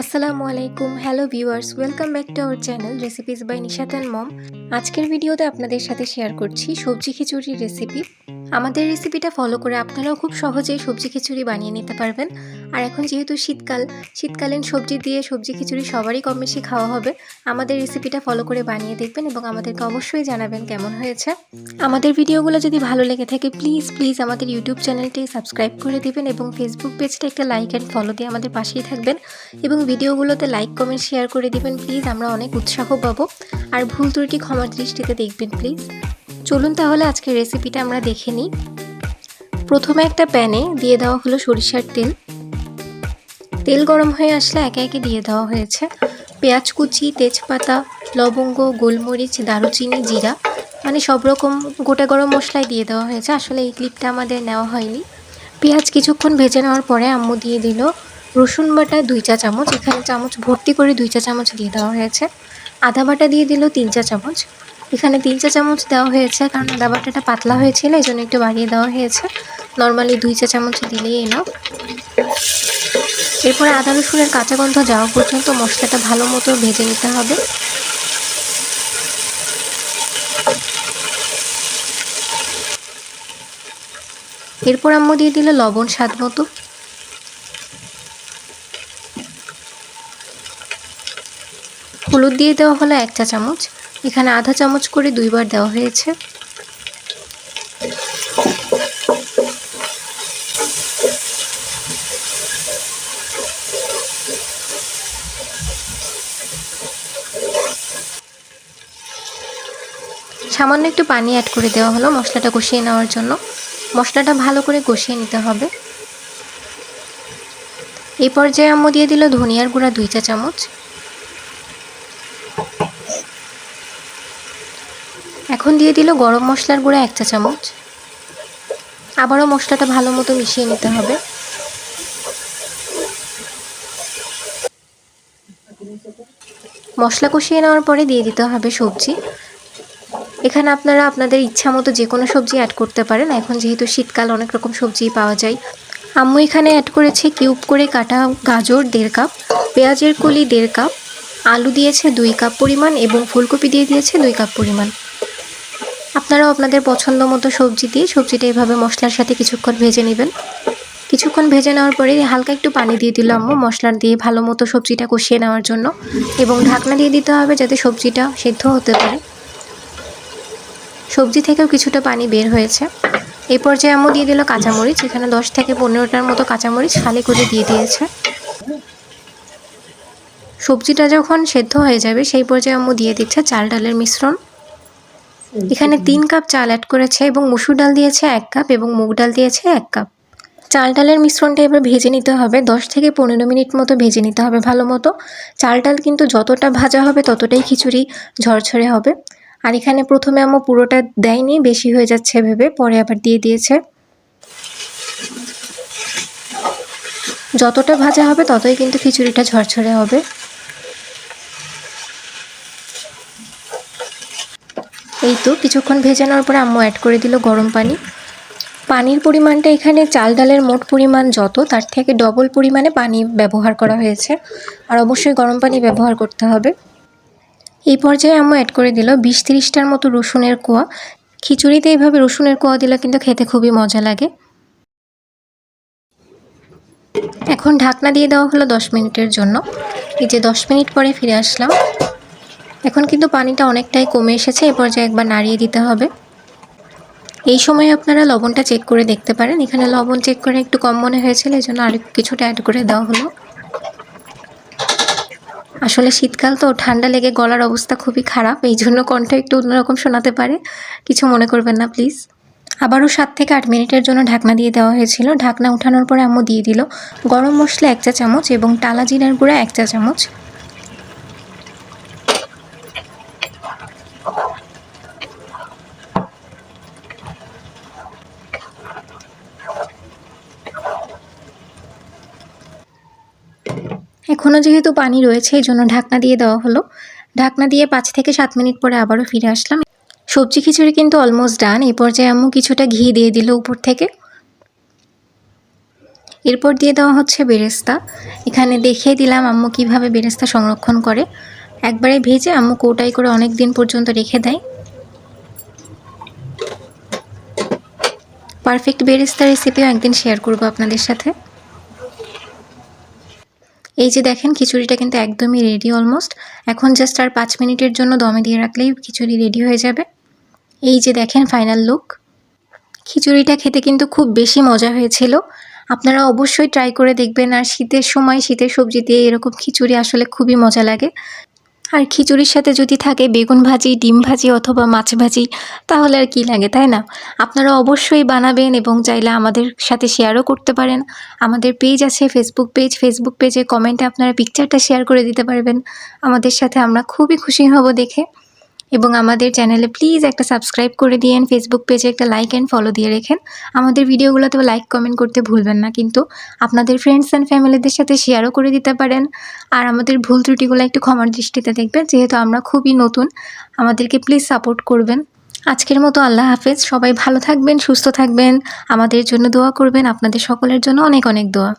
আসসালামু আলাইকুম, hello viewers, welcome back to our channel recipes by Nishat and mom. আজকের ভিডিওতে আপনাদের সাথে শেয়ার করছি সবজি খিচুড়ির রেসিপি। আমাদের রেসিপিটা ফলো করে আপনারাও খুব সহজেই সবজি খিচুড়ি বানিয়ে নিতে পারবেন। আর এখন যেহেতু শীতকালীন সবজি দিয়ে সবজি খিচুড়ি সবারই কম বেশি খাওয়া হবে। আমাদের রেসিপিটা ফলো করে বানিয়ে দেখবেন এবং আমাদেরকে অবশ্যই জানাবেন কেমন হয়েছে। আমাদের ভিডিওগুলো যদি ভালো লেগে থাকে প্লিজ আমাদের ইউটিউব চ্যানেলটি সাবস্ক্রাইব করে দিবেন এবং ফেসবুক পেজটা একটা লাইক অ্যান্ড ফলো দিয়ে আমাদের পাশেই থাকবেন এবং ভিডিওগুলোতে লাইক কমেন্ট শেয়ার করে দিবেন প্লিজ, আমরা অনেক উৎসাহ পাবো। আর ভুল ত্রুটি ক্ষমার দৃষ্টিতে দেখবেন প্লিজ। চলুন তাহলে আজকের রেসিপিটা আমরা দেখে নিই। প্রথমে একটা প্যানে দিয়ে দেওয়া হলো সরিষার তেল। তেল গরম হয়ে আসলে একে একে দিয়ে দেওয়া হয়েছে পেঁয়াজ কুচি, তেজপাতা, লবঙ্গ, গোলমরিচ, দারুচিনি, জিরা, মানে সব রকম গোটা গরম মশলাই দিয়ে দেওয়া হয়েছে। আসলে এই ক্লিপটা আমাদের নেওয়া হয়নি। পেঁয়াজ কিছুক্ষণ ভেজে নেওয়ার পরে আম্মু দিয়ে দিল রসুন বাটা 2 চা চামচ। এখানে চামচ ভর্তি করে 2 চা চামচ দিয়ে দেওয়া হয়েছে। আদা বাটা দিয়ে দিল 3 চা চামচ। এখানে 3 চা চামচ দেওয়া হয়েছে কারণ আদা বাটাটা পাতলা হয়েছিল, এই জন্য একটু বাড়িয়ে দেওয়া হয়েছে। নর্মালি 2 চা চামচ দিলেই এনাফ। এরপরে আদা রসুনের কাঁচা গন্ধ যাওয়া পর্যন্ত মশলাটা ভালো মতো ভেজে নিতে হবে। এরপর আম্মু দিয়ে দিল লবণ স্বাদ মতো। হলুদ দিয়ে দেওয়া হলো 1 চা চামচ। এখানে আধা চামচ করে 2 বার দেওয়া হয়েছে। সামান্য একটু পানি অ্যাড করে দেওয়া হলো মশলাটা কষিয়ে নেওয়ার জন্য। মশলাটা ভালো করে কষিয়ে নিতে হবে। এই পর্যায়ে আম্মু দিয়ে দিল ধনিয়ার গুঁড়া 2 চা চামচ। এখন দিয়ে দিল গরম মশলার গুঁড়া 1 চা চামচ। আবারও মশলাটা ভালো মতো মিশিয়ে নিতে হবে। মশলা কষিয়ে নেওয়ার পরে দিয়ে দিতে হবে সবজি। এখানে আপনারা আপনাদের ইচ্ছা মতো যে কোনো সবজি অ্যাড করতে পারেন। এখন যেহেতু শীতকাল, অনেক রকম সবজি পাওয়া যায়। আম্মু এখানে অ্যাড করেছে কিউব করে কাটা গাজর 1.5 কাপ, পেঁয়াজের কলি 1.5 কাপ, আলু দিয়েছে 2 কাপ পরিমাণ এবং ফুলকপি দিয়ে দিয়েছে 2 কাপ পরিমাণ। আপনারাও আপনাদের পছন্দ মতো সবজি দিয়ে সবজিটা এভাবে মশলার সাথে কিছুক্ষণ ভেজে নেবেন। কিছুক্ষণ ভেজে নেওয়ার পরে হালকা একটু পানি দিয়ে দিল আম্মু মশলার দিয়ে ভালো মতো সবজিটা কষিয়ে নেওয়ার জন্য এবং ঢাকনা দিয়ে দিতে হবে যাতে সবজিটা সিদ্ধ হতে পারে। সবজি থেকেও কিছুটা পানি বের হয়েছে। এই পর্যায়ে আম্মু দিয়ে দিল কাঁচামরিচ। এখানে 10 থেকে 15টার মতো কাঁচামরিচ ফালি করে দিয়ে দিয়েছে। সবজিটা যখন সেদ্ধ হয়ে যাবে সেই পর্যায়ে আম্মু দিয়ে দিচ্ছে চাল ডালের মিশ্রণ। এখানে 3 কাপ চাল অ্যাড করেছে এবং মসুর ডাল দিয়েছে 1 কাপ এবং মুগ ডাল দিয়েছে 1 কাপ। চাল ডালের মিশ্রণটা এবার ভেজে নিতে হবে, 10 থেকে 15 মিনিট মতো ভেজে নিতে হবে ভালো মতো। চাল ডাল কিন্তু যতটা ভাজা হবে ততটাই খিচুড়ি ঝরঝরে হবে। আর এখানে প্রথমে আম্মু পুরোটা দেয়নি, বেশি হয়ে যাচ্ছে ভেবে পরে আবার দিয়ে দিয়েছে। যতটা ভাজা হবে ততই কিন্তু খিচুড়িটা ঝরঝরে হবে। এই তো কিছুক্ষণ ভেজে নেওয়ার পরে আম্মু অ্যাড করে দিল গরম পানি। পানির পরিমাণটা এখানে চাল ডালের মোট পরিমাণ যত তার থেকে ডবল পরিমাণে পানি ব্যবহার করা হয়েছে। আর অবশ্যই গরম পানি ব্যবহার করতে হবে। এই পর্যায়ে আম্মু অ্যাড করে দিল 20-30টার মতো রসুনের কোয়া। খিচুড়িতে এইভাবে রসুনের কোয়া দিলে কিন্তু খেতে খুবই মজা লাগে। এখন ঢাকনা দিয়ে দেওয়া হলো 10 মিনিটের জন্য। এই যে 10 মিনিট পরে ফিরে আসলাম। এখন কিন্তু পানিটা অনেকটাই কমে এসেছে। এই পর্যায়ে একবার নাড়িয়ে দিতে হবে। এই সময় আপনারা লবণটা চেক করে দেখতে পারেন। এখানে লবণ চেক করে একটু কম মনে হয়েছিল, এই জন্য আরেকটু কিছুটা অ্যাড করে দেওয়া হলো। আসলে শীতকাল তো, ঠান্ডা লেগে গলার অবস্থা খুবই খারাপ, এই জন্য কণ্ঠ একটু অন্যরকম শোনাতে পারে, কিছু মনে করবেন না প্লিজ। আবারও 7 থেকে 8 মিনিটের জন্য ঢাকনা দিয়ে দেওয়া হয়েছিল। ঢাকনা উঠানোর পরে আম্মু দিয়ে দিল গরম মশলা 1 চা চামচ এবং টালা জিরার গুঁড়া 1 চা চামচ। এখনও যেহেতু পানি রয়েছে এই জন্য ঢাকনা দিয়ে দেওয়া হলো। ঢাকনা দিয়ে 5 থেকে 7 মিনিট পরে আবারও ফিরে আসলাম। সবজি খিচুড়ি কিন্তু অলমোস্ট ডান। এই পর্যায়ে আম্মু কিছুটা ঘি দিয়ে দিল উপর থেকে। এরপর দিয়ে দেওয়া হচ্ছে বেরেস্তা। এখানে দেখিয়ে দিলাম আম্মু কিভাবে বেরেস্তা সংরক্ষণ করে। একবারে ভেজে আম্মু কৌটায় করে অনেক দিন পর্যন্ত রেখে দেয়। পারফেক্ট বেরেস্তা রেসিপিও একদিন শেয়ার করব আপনাদের সাথে। এই যে দেখেন খিচুড়িটা কিন্তু একদমই রেডি অলমোস্ট। এখন জাস্ট আর 5 মিনিটের জন্য দমে দিয়ে রাখলেই খিচুড়ি রেডি হয়ে যাবে। এই যে দেখেন ফাইনাল লুক। খিচুড়িটা খেতে কিন্তু খুব বেশি মজা হয়েছিল। আপনারা অবশ্যই ট্রাই করে দেখবেন। আর শীতের সময় শীতের সবজি দিয়ে এরকম খিচুড়ি আসলে খুবই মজা লাগে। আর খিচুড়ির সাথে যদি থাকে বেগুন ভাজি, ডিম ভাজি অথবা মাছ ভাজি, তাহলে আর কি লাগে, তাই না? আপনারা অবশ্যই বানাবেন এবং চাইলে আমাদের সাথে শেয়ারও করতে পারেন। আমাদের পেজ আছে, ফেসবুক পেজে কমেন্টে আপনারা পিকচারটা শেয়ার করে দিতে পারবেন আমাদের সাথে। আমরা খুবই খুশি হব দেখে। এবং আমাদের চ্যানেলে প্লিজ একটা সাবস্ক্রাইব করে দিয়েন, ফেসবুক পেজে একটা লাইক অ্যান্ড ফলো দিয়ে রেখেন। আমাদের ভিডিওগুলোতে লাইক কমেন্ট করতে ভুলবেন না কিন্তু। আপনাদের ফ্রেন্ডস অ্যান্ড ফ্যামিলিদের সাথে শেয়ারও করে দিতে পারেন। আর আমাদের ভুল ত্রুটিগুলো একটু ক্ষমার দৃষ্টিতে দেখবেন, যেহেতু আমরা খুবই নতুন। আমাদেরকে প্লিজ সাপোর্ট করবেন। আজকের মতো আল্লাহ হাফেজ। সবাই ভালো থাকবেন, সুস্থ থাকবেন, আমাদের জন্য দোয়া করবেন। আপনাদের সকলের জন্য অনেক অনেক দোয়া।